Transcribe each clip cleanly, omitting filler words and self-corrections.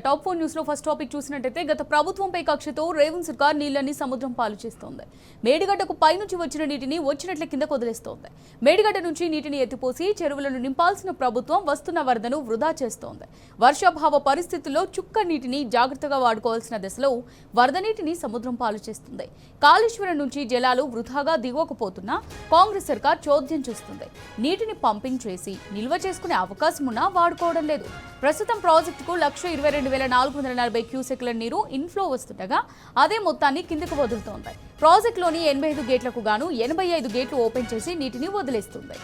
Top 4 news లో first topic చూసినట్టయితే గత ప్రభుత్వంపై కక్షతో రేవంత్ సర్కార్ నీళ్లని సముద్రం పాలు చేస్తోంది. మేడిగడ్డకు పైనుంచి వచ్చిన నీటిని వచ్చినట్లే కిందకు వదిలేస్తోంది. మేడిగడ్డ నుంచి నీటిని ఎత్తిపోసి చెరువులను నింపాల్సిన ప్రభుత్వం వస్తున్న వరదను వృధా చేస్తోంది. వర్షాభావ పరిస్థితుల్లో చుక్క నీటిని జాగ్రత్తగా వాడుకోవాల్సిన దశలో వరద నీటిని సముద్రం పాలు చేస్తుంది. కాళేశ్వరం నుంచి జలాలు వృధాగా దిగకపోతున్నా కాంగ్రెస్ సర్కార్ చోద్యం చేస్తుంది. నీటిని పంపింగ్ చేసి నిల్వ చేసుకునే అవకాశం ఉన్నా వాడుకోవడం లేదు. ప్రస్తుతం ప్రాజెక్టుకు 1,22,440 క్యూసెక్ల నీరు ఇన్ఫ్లో వస్తుండగా అదే మొత్తాన్ని కిందకు వదులుతోంది. ప్రాజెక్టులోని 85 గేట్లకు గాను 85 గేట్లు ఓపెన్ చేసి నీటిని వదిలేస్తుంది.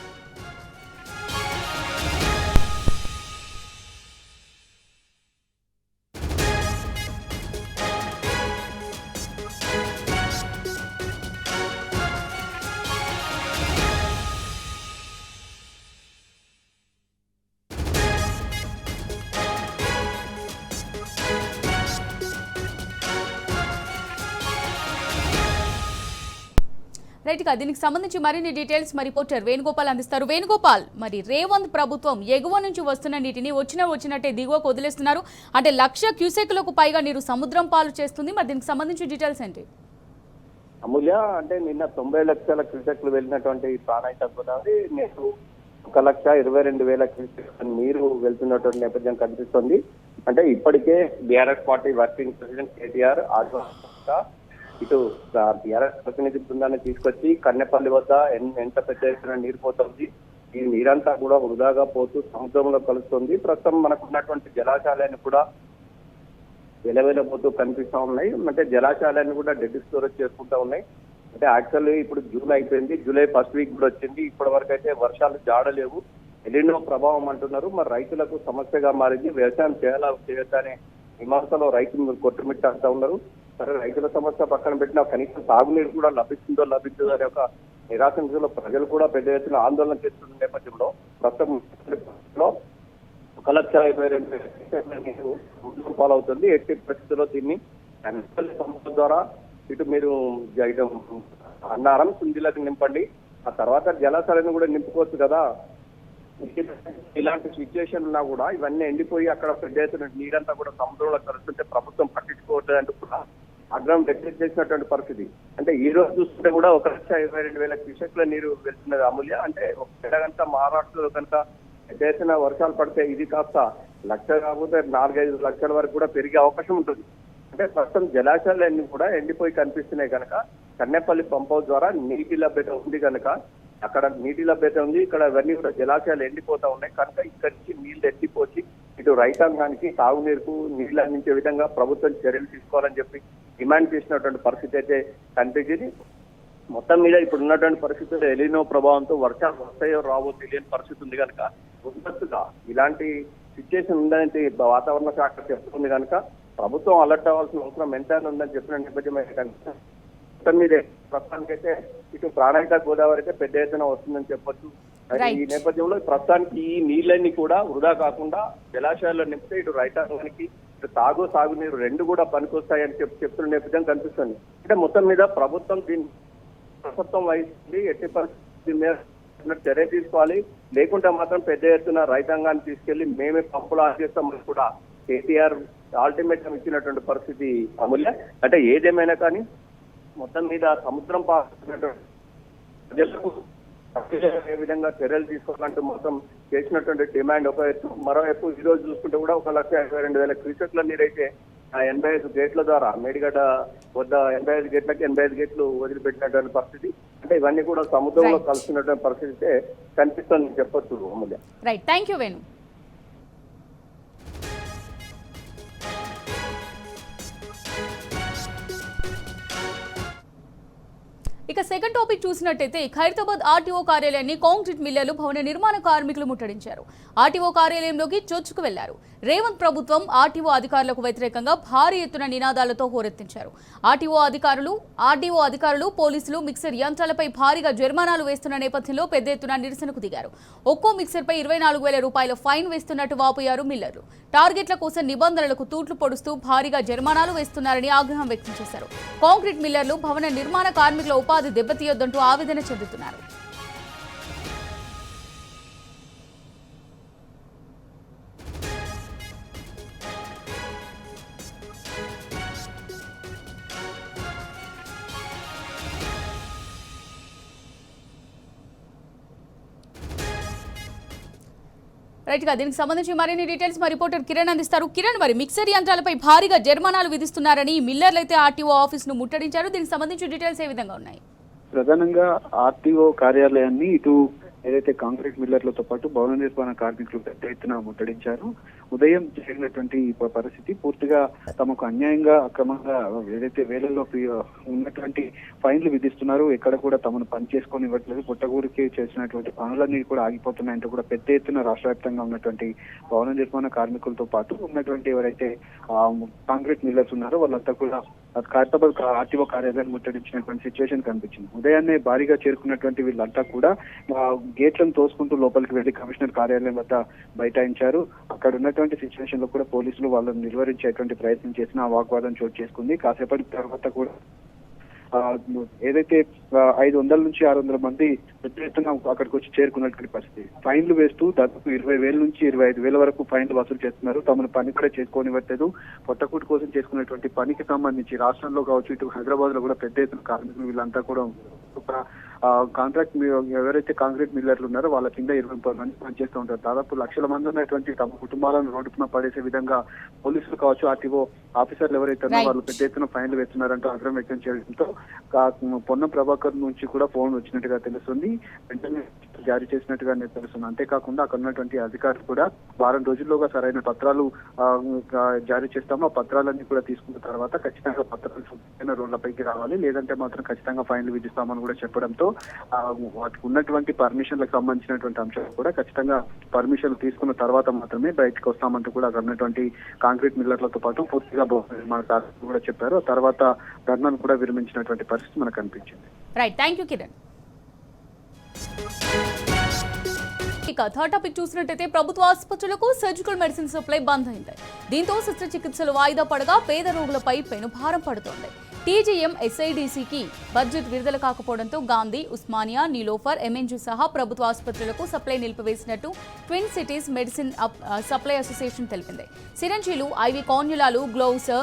రైట్ గా దీనికి సంబంధించి మరిన్ని డీటెయిల్స్ మరి రిపోర్టర్ వేణుగోపాల్ అందిస్తారు. వేణుగోపాల్, మరి రేవంత్ ప్రభుత్వం ఎగువ నుంచి వస్తున్న నీటిని వచ్చినట్టే దిగువకు వదిలేస్తున్నారు. అంటే 1,00,000 క్యూసెక్లకు పైగా నీరు సముద్రం పాలు చేస్తుంది. మరి దీనికి సంబంధించి డీటెయిల్స్ ఏంటి? అమూల్య, అంటే నిన్న 90 లక్షల క్యూసెక్లు వెళ్ళినటువంటి ప్రాణాయిత గోదావరి నేడు 1,22,000 క్యూసెక్ల నీరు వెళ్తున్నటువంటి నేపథ్యం కనిపిస్తుంది. అంటే ఇప్పటికే BRS party working president KTR ఆధ్వర్యంలో ఇటు టీఆర్ఎస్ ప్రతినిధి బృందాన్ని తీసుకొచ్చి కన్నెపల్లి వద్ద ఎంత పెద్ద ఎత్తున నీరు పోతుంది, ఈ నీరంతా కూడా వృధాగా పోతూ సముద్రంలో కలుస్తుంది. ప్రస్తుతం మనకు ఉన్నటువంటి జలాశయాలను కూడా వెలవెలబోతూ కనిపిస్తా ఉన్నాయి. అంటే జలాశయాలను కూడా డెడ్ స్టోరేజ్ చేసుకుంటా ఉన్నాయి. అంటే యాక్చువల్లీ ఇప్పుడు జూలై అయిపోయింది, జూలై ఫస్ట్ వీక్ కూడా వచ్చింది. ఇప్పటి వరకు అయితే వర్షాలు జాడలేవు, ఎలినో ప్రభావం అంటున్నారు. మరి రైతులకు సమస్యగా మారింది. వ్యవసాయం చేయొద్దా అనే విమర్శలో రైతులు కొట్టుమిట్టాడుతూ ఉన్నారు. సరే, రైతుల సమస్య పక్కన పెట్టినా కనీసం సాగునీరు కూడా లభిస్తుందో అనే ఒక నిరాశలో ప్రజలు కూడా పెద్ద ఎత్తున ఆందోళన చేస్తున్న నేపథ్యంలో ప్రస్తుతం 1,22,000 పాలవుతుంది. ఎట్టి పరిస్థితుల్లో దీన్ని సంస్థ ద్వారా ఇటు మీరు ఇటు అన్నారం కుండీలకు నింపండి, ఆ తర్వాత జలాశయాలను కూడా నింపుకోవచ్చు కదా. ఇలాంటి సిచ్యువేషన్ ఉన్నా కూడా ఇవన్నీ ఎండిపోయి అక్కడ పెద్ద ఎత్తున నీరంతా కూడా సముద్రంలో కలుస్తుంటే ప్రభుత్వం పట్టించుకోవట్లేదంటూ కూడా ఆగ్రహం వ్యక్తం చేసినటువంటి పరిస్థితి. అంటే ఈ రోజు చూస్తుంటే కూడా 1,22,000 క్యూసెక్ల నీరు వెళ్తున్నది అమూల్య. అంటే ఒక గంట మహారాష్ట్రలో కనుక పెద్ద ఎత్తున వర్షాలు పడితే ఇది కాస్త 1,00,000 కాకపోతే 4-5 లక్షల వరకు కూడా పెరిగే అవకాశం ఉంటుంది. అంటే ప్రస్తుతం జలాశయాలన్నీ కూడా ఎండిపోయి కనిపిస్తున్నాయి కనుక కన్నెపల్లి పంప్ హౌస్ ద్వారా నీటి లభ్యత ఉంది కనుక అక్కడ నీటి లభ్యత ఉంది, ఇక్కడ ఇవన్నీ కూడా జలాశయాలు ఎండిపోతా ఉన్నాయి కనుక ఇక్కడి నుంచి నీళ్లు ఎత్తిపోసి ఇటు రైతాంగానికి సాగునీరుకు నీళ్లు అందించే విధంగా ప్రభుత్వం చర్యలు తీసుకోవాలని చెప్పి డిమాండ్ చేసినటువంటి పరిస్థితి అయితే కనిపించింది. మొత్తం మీద ఇప్పుడు ఉన్నటువంటి పరిస్థితుల్లో ఎలినో ప్రభావంతో వర్షాలు వస్తాయో రావో తెలియని పరిస్థితి ఉంది కనుక ముందస్తుగా ఇలాంటి సిచ్యువేషన్ ఉందని వాతావరణ శాఖ చెప్తుంది కనుక ప్రభుత్వం అలర్ట్ అవ్వాల్సిన అవసరం ఎంతైనా ఉందని చెప్పిన నేపథ్యమే కనుక మొత్తం మీద ప్రస్తుతానికైతే ఇటు ప్రాణాయిత గోదావరి అయితే పెద్ద ఎత్తున వస్తుందని చెప్పొచ్చు. ఈ నేపథ్యంలో ప్రస్తుతానికి ఈ నీళ్ళన్నీ కూడా వృధా కాకుండా జలాశయాల్లో నింపితే ఇటు రైతాంగానికి ఇటు సాగునీరు రెండు కూడా పనికొస్తాయని చెప్తున్న నేపథ్యం కనిపిస్తుంది. అంటే మొత్తం మీద ప్రభుత్వం దీన్ని ప్రభుత్వం వహిస్తుంది, ఎట్టి పరిస్థితి మీద చర్య తీసుకోవాలి. లేకుంటే మాత్రం పెద్ద ఎత్తున రైతాంగాన్ని తీసుకెళ్లి మేమే పంపులు ఆన్ చేస్తామని కూడా కేటీఆర్ అల్టిమేటం ఇచ్చినటువంటి పరిస్థితి అమూల్య. అంటే ఏదేమైనా కానీ మొత్తం మీద సముద్రం ప్రజలకు ఏ విధంగా చర్యలు తీసుకోవాలంటూ మొత్తం చేసినటువంటి డిమాండ్ ఒక ఎత్తు. మరోవైపు ఈ రోజు చూసుకుంటే కూడా 1,22,000 క్యూసెక్ల నీరైతే 85 గేట్ల ద్వారా మేడిగడ్డ వద్ద 85 గేట్లకి 85 గేట్లు వదిలిపెట్టినటువంటి పరిస్థితి. అంటే ఇవన్నీ కూడా సముద్రంలో కలుస్తున్నటువంటి పరిస్థితి కనిపిస్తుంది చెప్పొచ్చు Amulya. Right, thank you Venu. ఇక సెకండ్ టాపిక్ చూసినట్టయితే ఖైరతాబాద్ ఆర్టీఓ కార్యాలయాన్ని కాంక్రీట్ మిల్లర్లు భవన నిర్మాణ కార్మికులు ముట్టడించారు. ఆర్టీఓ కార్యాలయంలోకి చొచ్చుకు వెళ్లారు. రేవంత్ ప్రభుత్వం ఆర్టీఓ అధికారులకు వ్యతిరేకంగా భారీ ఎత్తున నినాదాలతో హోరెత్తించారు. ఆర్టీఓ అధికారులు పోలీసులు మిక్సర్ యంత్రాలపై భారీగా జరిమానాలు వేస్తున్న నేపథ్యంలో పెద్ద ఎత్తున నిరసనకు దిగారు. ఒక్కో మిక్సర్పై 24,000 రూపాయల ఫైన్ వేస్తున్నట్టు వాపోయారు మిల్లర్లు. టార్గెట్ల కోసం నిబంధనలకు తూట్లు పొడుస్తూ భారీగా జరిమానాలు వేస్తున్నారని ఆగ్రహం వ్యక్తం చేశారు. కాంక్రీట్ మిల్లర్లు భవన నిర్మాణ కార్మికుల ఉపాధి దెబ్బతీయొద్దంటూ ఆవేదన చెందుతున్నారు. రైట్ గా దీనికి సంబంధించి మరిన్ని డీటెయిల్స్ మా రిపోర్టర్ కిరణ్ అందిస్తారు. కిరణ్, మరి మిక్సర్ యంత్రాలపై భారీగా జరిమానాలు విధిస్తున్నారని మిల్లర్లు అయితే ఆర్టీఓ ఆఫీస్ ను ముట్టడించారు. దీనికి సంబంధించి డీటెయిల్స్ ఏ విధంగా ఉన్నాయి? ప్రధానంగా ఆర్టీఓ కార్యాలయాన్ని ఇటు ఏదైతే కాంక్రీట్ మిల్లర్లతో పాటు భవన నిర్మాణ కార్మికులు పెద్ద ఎత్తున ముట్టడించారు. ఉదయం జరిగినటువంటి పరిస్థితి పూర్తిగా తమకు అన్యాయంగా అక్రమంగా ఏదైతే వేలల్లో ఉన్నటువంటి ఫైన్లు విధిస్తున్నారు, ఎక్కడ కూడా తమను పని చేసుకొని ఇవ్వట్లేదు, పుట్టగూరికి చేసినటువంటి పనులన్నీ కూడా ఆగిపోతున్నాయంటూ కూడా పెద్ద ఎత్తున రాష్ట్ర వ్యాప్తంగా ఉన్నటువంటి భవన నిర్మాణ కార్మికులతో పాటు ఉన్నటువంటి ఎవరైతే కాంక్రీట్ మిల్లర్స్ ఉన్నారో వాళ్ళంతా కూడా ఖైరతాబాద్ ఆర్టీఓ కార్యాలయాన్ని ముట్టడించినటువంటి సిచ్యువేషన్ కనిపించింది. ఉదయాన్నే భారీగా చేరుకున్నటువంటి వీళ్ళంతా కూడా గేట్లను తోసుకుంటూ లోపలికి వెళ్లి కమిషనర్ కార్యాలయం వద్ద బైఠాయించారు. అక్కడ ఉన్నటువంటి సిచ్యువేషన్ లో కూడా పోలీసులు వాళ్ళని నిర్వహించేటువంటి ప్రయత్నం చేసిన వాగ్వాదం చోటు చేసుకుంది. కాసేపటి తర్వాత కూడా ఏదైతే 500 నుంచి 600 మంది పెద్ద ఎత్తున అక్కడికి వచ్చి చేరుకున్నటువంటి పరిస్థితి. ఫైన్లు వేస్తూ దాదాపు 20,000 నుంచి 25,000 వరకు ఫైన్లు వసూలు చేస్తున్నారు. తమను పని కూడా చేసుకోనివ్వట్లేదు. పొట్టకూటి కోసం చేసుకున్నటువంటి పనికి సంబంధించి రాష్ట్రంలో కావచ్చు, ఇటు హైదరాబాద్ లో కూడా పెద్ద ఎత్తున కార్మికులు వీళ్ళంతా కూడా కాంట్రాక్ట్ ఎవరైతే కాంక్రీట్ మిల్లర్లు ఉన్నారో వాళ్ళ కింద 20 మంది పనిచేస్తూ ఉంటారు. దాదాపు లక్షల మంది ఉన్నటువంటి తమ కుటుంబాలను రోడ్డున పడేసే విధంగా పోలీసులు కావచ్చు, ఆర్టీఓ ఆఫీసర్లు ఎవరైతే ఉన్నారో వాళ్ళు పెద్ద ఎత్తున ఫైన్లు వేస్తున్నారంటూ ఆగ్రహం వ్యక్తం చేయడంతో పొన్నం ప్రభాకర్ నుంచి కూడా ఫోన్ వచ్చినట్టుగా తెలుస్తుంది. వెంటనే జారీ చేసినట్టుగా తెలుస్తుంది. అంతేకాకుండా అక్కడ ఉన్నటువంటి అధికారులు కూడా వారం రోజుల్లోగా సరైన పత్రాలు జారీ చేస్తాము, ఆ పత్రాలన్నీ కూడా తీసుకున్న తర్వాత ఖచ్చితంగా పత్రాలు రోడ్లపైకి రావాలి, లేదంటే మాత్రం ఖచ్చితంగా ఫైన్లు విధిస్తామని కూడా చెప్పడంతో వాటికి ఉన్నటువంటి పర్మిషన్లకు సంబంధించినటువంటి అంశాలు కూడా ఖచ్చితంగా పర్మిషన్ తీసుకున్న తర్వాత మాత్రమే బయటకు వస్తామంటూ కూడా అక్కడ ఉన్నటువంటి కాంక్రీట్ మిల్లర్లతో పాటు పూర్తిగా కూడా చెప్పారు. తర్వాత ధర్నాను కూడా విరమించినటువంటి పరిస్థితి మనకు కనిపించింది. Right, thank you Kiran. ఇక థర్డ్ టాపిక్ చూసినట్టయితే ప్రభుత్వ ఆసుపత్రులకు సర్జికల్ మెడిసిన్ సప్లై బంద్ అయింది. దీంతో శస్త్రచికిత్సలు వాయిదా పడగా పేద రోగులపై పెనుభారం పడుతోంది. టీజీఎం ఎస్ఐడిసికి బడ్జెట్ విడుదల కాకపోవడంతో గాంధీ, ఉస్మానియా, నీలోఫర్, ఎంఎన్జీ సహా ప్రభుత్వ ఆసుపత్రులకు సప్లై నిలిపివేసినట్టు twin cities medicine supply association తెలిపింది. సిరంజీలు, ఐవి కాన్యులాలు, గ్లోవ్స్,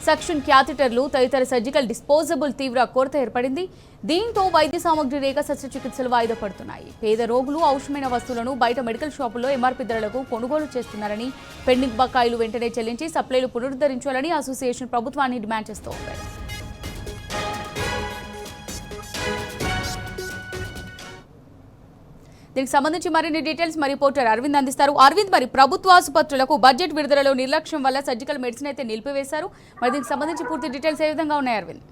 సక్షన్ క్యాథెటర్లు తదితర సర్జికల్ డిస్పోజబుల్ తీవ్ర కొరత ఏర్పడింది. దీంతో వైద్య సామగ్రి రేఖ శస్త్రచికిత్సలు వాయిదా పడుతున్నాయి. పేద రోగులు అవసరమైన వస్తువులను బయట మెడికల్ షాపుల్లో ఎంఆర్పీ ధరలకు కొనుగోలు చేస్తున్నారని, పెండింగ్ బకాయిలు వెంటనే చెల్లించి సప్లైలు పునరుద్ధరించాలని అసోసియేషన్ ప్రభుత్వాన్ని డిమాండ్ చేస్తోంది. దీనికి సంబంధించి మరిన్ని డీటెయిల్స్ మరి రిపోర్టర్ అరవింద్ అందిస్తారు. అరవింద్, మరి ప్రభుత్వ ఆసుపత్రులకు బడ్జెట్ విడుదలలో నిర్లక్ష్యం వల్ల సర్జికల్ మెడిసిన్ అయితే నిలిపివేశారు. మరి దీనికి సంబంధించి పూర్తి డీటెయిల్స్ ఏ విధంగా ఉన్నాయి అరవింద్?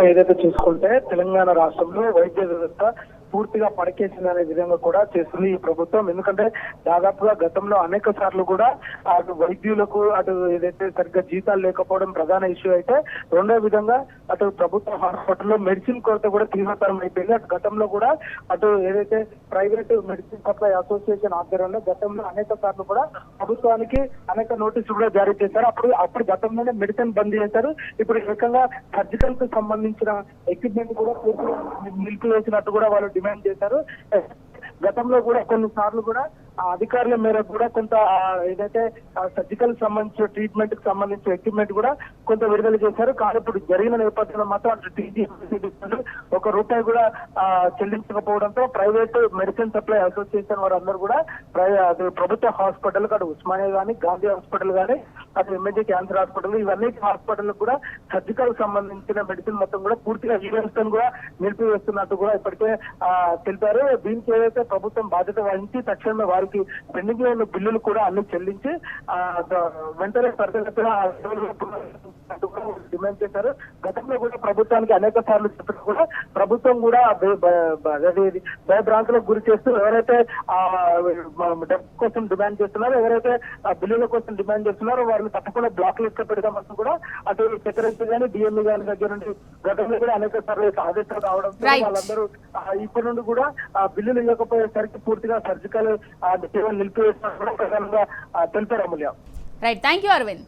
ఏదైతే చూసుకుంటే తెలంగాణ రాష్ట్రంలో వైద్య వ్యవస్థ పూర్తిగా పడకేసిందనే విధంగా కూడా చేస్తుంది ఈ ప్రభుత్వం. ఎందుకంటే దాదాపుగా గతంలో అనేక సార్లు కూడా అటు వైద్యులకు అటు ఏదైతే సరిగ్గా జీతాలు లేకపోవడం ప్రధాన ఇష్యూ అయితే, రెండో విధంగా అటు ప్రభుత్వ హాస్పిటల్లో మెడిసిన్ కొరత కూడా తీవ్రతరం అయిపోయింది. అటు గతంలో కూడా అటు ఏదైతే ప్రైవేట్ మెడిసిన్ సప్లై అసోసియేషన్ ఆధ్వర్యంలో గతంలో అనేక సార్లు కూడా ప్రభుత్వానికి అనేక నోటీసులు కూడా జారీ చేశారు. అప్పుడు గతంలోనే మెడిసిన్ బంద్ చేశారు. ఇప్పుడు ఏకంగా సర్జికల్ కు సంబంధించిన ఎక్విప్మెంట్ కూడా నిలిపివేసినట్టు కూడా వాళ్ళు డిమాండ్ చేశారు. గతంలో కూడా కొన్నిసార్లు కూడా అధికారుల మేరకు కూడా కొంత ఏదైతే సర్జికల్ సంబంధించిన ట్రీట్మెంట్ కి సంబంధించిన ఎక్విప్మెంట్ కూడా కొంత విడుదల చేశారు. కానీ ఇప్పుడు జరిగిన నేపథ్యంలో మాత్రం అటు ₹1 కూడా చెల్లించకపోవడంతో ప్రైవేట్ మెడిసిన్ సప్లై అసోసియేషన్ వారందరూ కూడా ప్రభుత్వ హాస్పిటల్ అటు ఉస్మానియా గానీ, గాంధీ హాస్పిటల్ గానీ, అటు ఎంఎన్జీ క్యాన్సర్ హాస్పిటల్, ఇవన్నీ హాస్పిటల్ కూడా సర్జికల్ సంబంధించిన మెడిసిన్ మొత్తం కూడా పూర్తిగా ఈ వ్యవస్థను కూడా నిలిపివేస్తున్నట్టు కూడా ఇప్పటికే తెలిపారు. దీనికి ఏదైతే ప్రభుత్వం బాధ్యత వహించి తక్షణమే వారికి పెండింగ్ లో ఉన్న బిల్లులు కూడా అన్ని చెల్లించి వెంటనే త్వరితగతిన డిమాండ్ చేశారు. గతంలో కూడా ప్రభుత్వానికి అనేక సార్లు చెప్పినా కూడా ప్రభుత్వం కూడా భయభ్రాంతులకు గురి చేస్తూ ఎవరైతే డబ్బు కోసం డిమాండ్ చేస్తున్నారో, ఎవరైతే బిల్లుల కోసం డిమాండ్ చేస్తున్నారో వారిని తప్పకుండా బ్లాక్ లిస్ట్ పెడదామంటూ కూడా అటు సెక్రటరీ గానీ, డిఎంఈ గాని దగ్గర నుండి గతంలో కూడా అనేక సార్లు ఆదేశాలు రావడంతో వాళ్ళందరూ ఇప్పటి నుండి కూడా బిల్లులు ఇవ్వకపోయేసరికి పూర్తిగా సర్జికల్ సేవలు నిలిపివేసినట్టు కూడా ప్రధానంగా తెలిపారు. అమూల్య, రైట్, థ్యాంక్ యూ అరవింద్.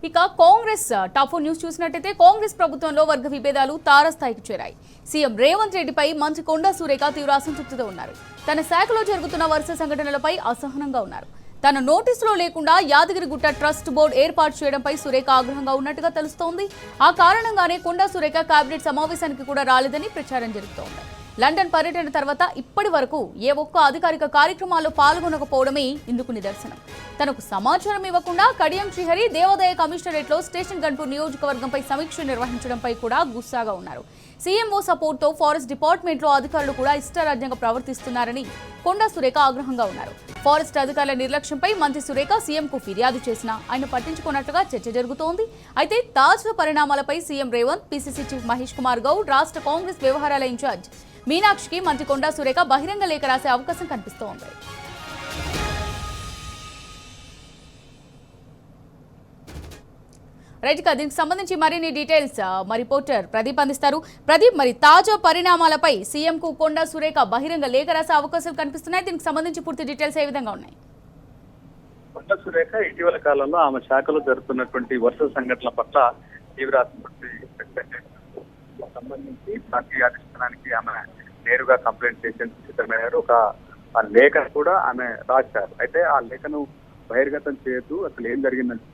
ఇక కాంగ్రెస్ టాప్ న్యూస్ చూసినట్టయితే కాంగ్రెస్ ప్రభుత్వంలో వర్గ విభేదాలు తారస్థాయికి చేరాయి. సీఎం రేవంత్ రెడ్డిపై మంత్రి కొండా సురేఖ తీవ్ర అసంతృప్తితో ఉన్నారు. తన శాఖలో జరుగుతున్న వరుస సంఘటనలపై అసహనంగా ఉన్నారు. తన నోటీసులో లేకుండా యాదగిరిగుట్ట ట్రస్ట్ బోర్డు ఏర్పాటు చేయడంపై సురేఖ ఆగ్రహంగా ఉన్నట్టుగా తెలుస్తోంది. ఆ కారణంగానే కొండా సురేఖ కేబినెట్ సమావేశానికి కూడా రాలేదని ప్రచారం జరుగుతోంది. లండన్ పర్యటన తర్వాత ఇప్పటి వరకు ఏ ఒక్క అధికారిక కార్యక్రమాల్లో పాల్గొనకపోవడమే ఇందుకు నిదర్శనం. తనకు సమాచారం ఇవ్వకుండా కడియం శ్రీహరి దేవాదాయ కమిషనరేట్లో స్టేషన్ గన్పూర్ నియోజకవర్గంపై సమీక్ష నిర్వహించడంపై కూడా గుస్సాగా ఉన్నారు. సీఎంఓ సపోర్ట్తో ఫారెస్ట్ డిపార్ట్మెంట్లో అధికారులు కూడా ఇష్టారాజ్యంగా ప్రవర్తిస్తున్నారని కొండా సురేఖ ఆగ్రహంగా ఉన్నారు. ఫారెస్ట్ అధికారుల నిర్లక్ష్యంపై మంత్రి సురేఖ సీఎంకు ఫిర్యాదు చేసినా ఆయన పట్టించుకున్నట్లుగా చర్చ జరుగుతోంది. అయితే తాజా పరిణామాలపై CM Revanth, PCC chief Mahesh Kumar Goud, రాష్ట్ర కాంగ్రెస్ వ్యవహారాల ఇన్ఛార్జ్ మీనాక్షికి మంత్రి కొండా సురేఖ బహిరంగ లేఖ రాసే అవకాశం కనిపిస్తోంది. రైట్ గా దీనికి సంబంధించి మరిన్ని డీటెయిల్స్ మా రిపోర్టర్ ప్రదీప్ అందిస్తారు. ప్రదీప్, మరి తాజా పరిణామాలపై సీఎంకు కొండా సురేఖ బహిరంగ లేఖ రాసే అవకాశాలు కనిపిస్తున్నాయి. దీనికి సంబంధించి పూర్తి డీటెయిల్స్ ఏ విధంగా ఉన్నాయి? కొండా సురేఖ ఇటీవల కాలంలో ఆమె శాఖలో జరుగుతున్నటువంటి వరుస సంఘటనల పట్ల తీవ్ర అసంతృప్తి సంబంధించి పార్టీ అధిష్టానానికి ఆమె నేరుగా కంప్లైంట్ చేసేందుకు సిద్ధమయ్యారు. ఒక లేఖను కూడా ఆమె రాశారు. అయితే ఆ లేఖను బహిర్గతం చేయొద్దు, అసలు ఏం జరిగిందని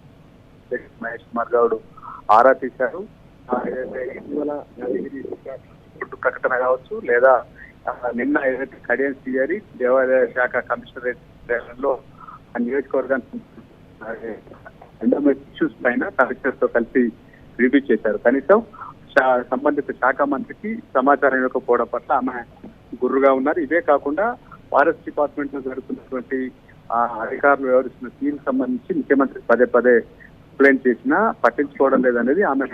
మహేష్ కుమార్ గౌడ్ ఆరా తీశారు. ఏదైతే ఇటీవల యాదగిరి ప్రకటన కావచ్చు, లేదా నిన్న ఏదైతే కడియం శ్రీహరి దేవాదాయ శాఖ కమిషనరేట్ లో ఆ నియోజకవర్గానికి ఇష్యూస్ పైన కమిషనర్ తో కలిసి రివ్యూ చేశారు. కనీసం సంబంధిత శాఖ మంత్రికి సమాచారం ఇవ్వకపోవడం పట్ల ఆమె గుర్రుగా ఉన్నారు. ఇవే కాకుండా ఫారెస్ట్ డిపార్ట్మెంట్ లో జరుగుతున్నటువంటి అధికారులు వ్యవహరిస్తున్న తీరుకు సంబంధించి ముఖ్యమంత్రి పదే పదే కంప్లైంట్ చేసినా పట్టించుకోవడం లేదనేది ఆమె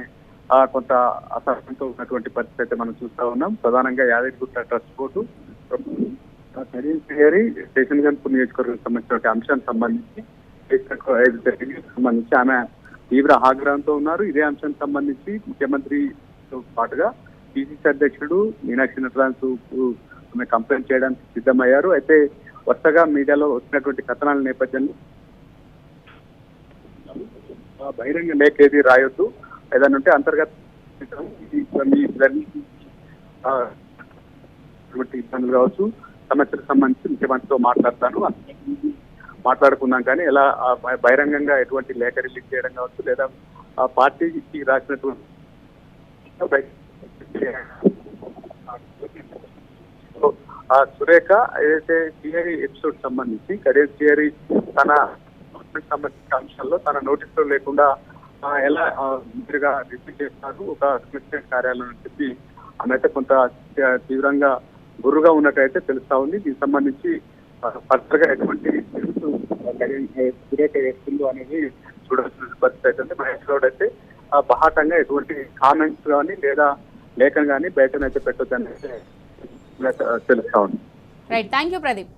కొంత అసహనంతో ఉన్నటువంటి పరిస్థితి అయితే మనం చూస్తా ఉన్నాం. ప్రధానంగా Yadagirigutta trust board station Ghanpur నియోజకవర్గానికి సంబంధించిన అంశానికి సంబంధించి ఆమె తీవ్ర ఆగ్రహంతో ఉన్నారు. ఇదే అంశానికి సంబంధించి ముఖ్యమంత్రితో పాటుగా పిసిసి అధ్యక్షుడు మీనాక్షి నటరాజన్ ఆమె కంప్లైంట్ చేయడానికి సిద్ధమయ్యారు. అయితే వరుసగా మీడియాలో వచ్చినటువంటి కథనాల నేపథ్యంలో బహిరంగ లేఖ ఏది రాయొద్దు, ఏదైనా ఉంటే అంతర్గత ఇబ్బందులు కావచ్చు, సమస్యలకు సంబంధించి ముఖ్యమంత్రితో మాట్లాడుకున్నాం. కానీ ఎలా బహిరంగంగా ఎటువంటి లేఖ రిలీజ్ చేయడం కావచ్చు, లేదా ఆ పార్టీకి రాసినటువంటి సురేఖ ఏదైతే శ్రీహరి ఎపిసోడ్ సంబంధించి కడియం శ్రీహరి తన సంబంధించిన అంశాల్లో తన నోటీసులో లేకుండా ఎలా నేరుగా రివ్యూ చేస్తారు ఒక కమిషనర్ కార్యాలయం అని చెప్పి ఆమె అయితే కొంత తీవ్రంగా గుర్రుగా ఉన్నట్టయితే తెలుస్తా ఉంది. దీనికి సంబంధించి ఫర్దర్ గా ఎటువంటి సురేఖ వేస్తుందో అనేది చూడాల్సిన పరిస్థితి అయితే మహేష్ గౌడ్ అయితే బహాటంగా ఎటువంటి కామెంట్స్ కానీ లేదా లేఖను కానీ బయటనైతే పెట్టొద్దని అయితే తెలుస్తా ఉంది. Right, thank you Pradeep.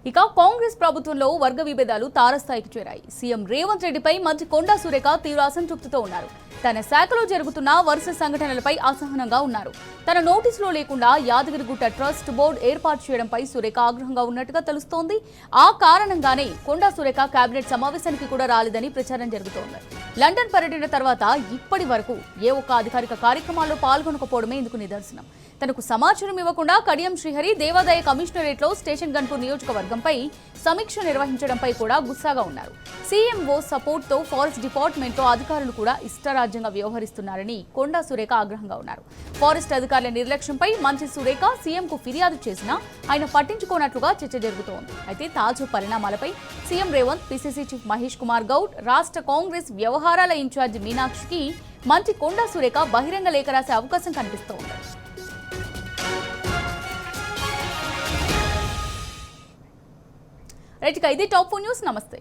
ఇక కాంగ్రెస్ ప్రభుత్వంలో వర్గ విభేదాలు తారస్థాయికి చేరాయి. సీఎం రేవంత్ రెడ్డిపై మంత్రి కొండా సురేఖ తీవ్ర అసంతృప్తితో ఉన్నారు. తన శాఖలో జరుగుతున్న వరుస సంఘటనలపై అసహనంగా ఉన్నారు. తన నోటీసులో లేకుండా యాదగిరిగుట్ట ట్రస్ట్ బోర్డు ఏర్పాటు చేయడంపై సురేఖ ఆగ్రహంగా ఉన్నట్టుగా తెలుస్తోంది. ఆ కారణంగానే కొండా సురేఖ కేబినెట్ సమావేశానికి కూడా రాలేదని ప్రచారం జరుగుతోంది. లండన్ పర్యటన తర్వాత ఇప్పటి వరకు ఏ ఒక్క అధికారిక కార్యక్రమాల్లో పాల్గొనకపోవడమే ఇందుకు నిదర్శనం. తనకు సమాచారం ఇవ్వకుండా కడియం శ్రీహరి దేవాదాయ కమిషనరేట్లో స్టేషన్ గన్పూర్ నియోజకవర్గంపై సమీక్ష నిర్వహించడంపై కూడా గుస్సాగా ఉన్నారు. సీఎంఓ సపోర్ట్తో ఫారెస్ట్ డిపార్ట్మెంట్లో అధికారులు కూడా ఇష్టారాజ్యంగా వ్యవహరిస్తున్నారని కొండా సురేఖ ఆగ్రహంగా ఉన్నారు. ఫారెస్ట్ అధికారుల నిర్లక్ష్యంపై మంత్రి సురేఖ సీఎంకు ఫిర్యాదు చేసినా ఆయన పట్టించుకోనట్లుగా చర్చ జరుగుతోంది. అయితే తాజా పరిణామాలపై CM Revanth, PCC chief Mahesh Kumar Goud, రాష్ట్ర కాంగ్రెస్ వ్యవహారాల ఇన్ఛార్జ్ మీనాక్షికి మంత్రి కొండా సురేఖ బహిరంగ లేఖ రాసే అవకాశం కనిపిస్తోంది. రైట్, ఇది టాప్ 4 న్యూస్. నమస్తే.